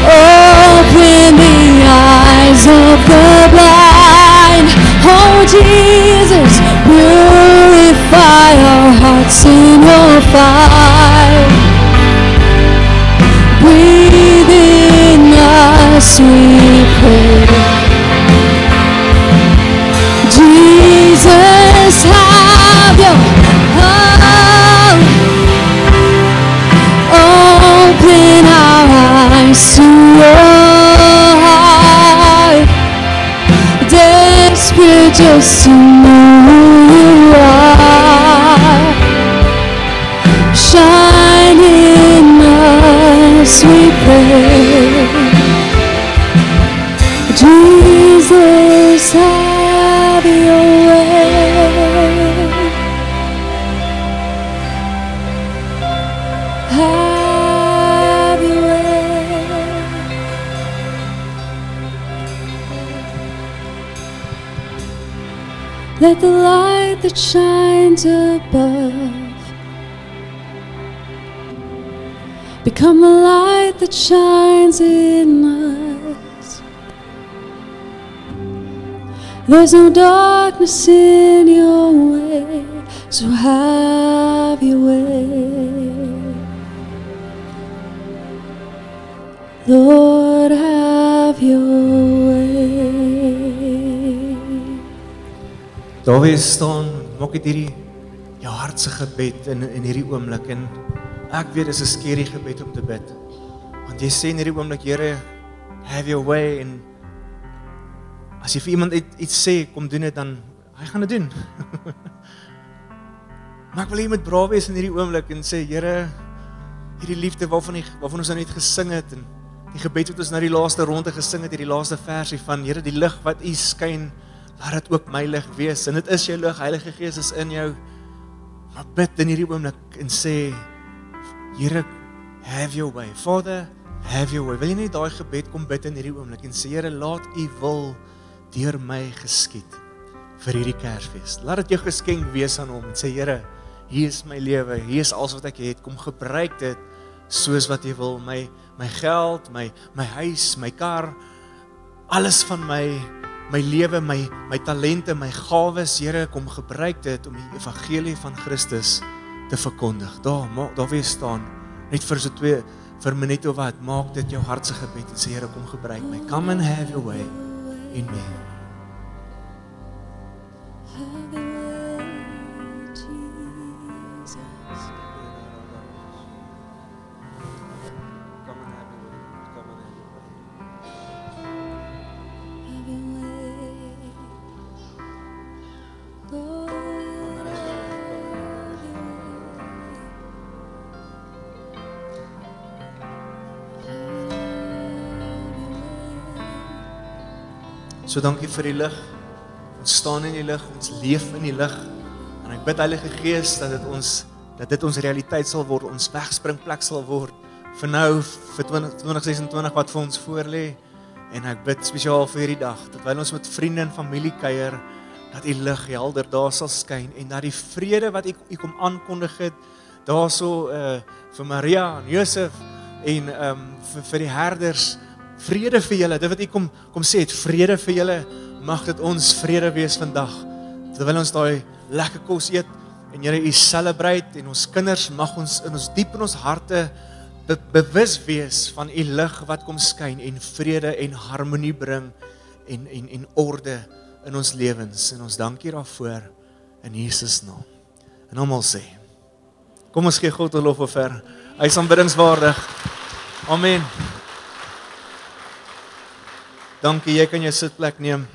Open the eyes of the blind. Oh Jesus, purify our hearts in your fire. Breathe in us, we pray. Jesus, have your heart. Open our eyes to your heart. Desperate just to know who you are. Shine in us, we pray. Jesus, have your way. Have your way. Let the light that shines above become the light that shines in us. There's no darkness in your way, so have your way. Lord, have your way. Daar staan, maak dit hierdie jou hartse gebed in hierdie oomblik en ek weet dis 'n skerry gebed om te bid. Want jy sê in hierdie oomblik, Here, have your way en As jy vir iemand iets sê, kom doen dit, dan hy gaan dit doen. Maar ek wil jy moet braaf wees in hierdie oomblik en sê, Here, hierdie liefde waarvan ons nou net gesing het, en die gebed wat ons nou die laaste ronde gesing het, hierdie laaste versie van, Here, die lig wat U skyn, laat dit ook my lig wees, en dit is jou lig, Heilige Gees is in jou, maar bid in hierdie oomblik en sê, Here, have your way, Vader, have your way, wil jy nie daai gebed kom bid in hierdie oomblik, en sê, Here, laat U wil deur my geskied, vir hierdie Kersfees, laat dit jou geskenk wees aan hom, en sê, Here, hier is my lewe, hier is alles wat ek het, kom gebruik dit, soos wat jy wil, my geld, my huis, my kar, alles van my lewe, my talente, my gawes, Here, kom gebruik dit om die evangelie van Christus te verkondig. Daar wees staan, net vir so 2 minuut of wat, maak dit jou hartse gebed en sê, Here, kom gebruik my. Come and have your way in me. So dankie vir die lig, ons staan in die lig, ons leef in die lig, en ek bid Heilige Gees dat dit ons realiteit sal word, ons wegspringplek sal word, vir nou, vir 2026 wat vir ons voorlê, en ek bid spesiaal vir hierdie dag, dat terwyl ons met vriende en familie kuier, dat die lig helder daar sal skyn, en dat die vrede wat ek kom aankondig het, daar so vir Maria en Josef, en vir die herders, vrede vir julle, dit wat ek kom sê het, vrede vir julle, mag dit ons vrede wees vandag, terwyl ons daai lekker kos eet, en Here, U celebrate, en ons kinders mag ons diep in ons harte bewus wees van U lig wat kom skyn, en vrede en harmonie bring, en orde in ons lewens, en ons dankie daarvoor, in Jesus naam. En almal sê, kom ons gee God 'n lofoffer, hy is aanbiddingswaardig, amen. Dankie, jy kan jou sitplek neem.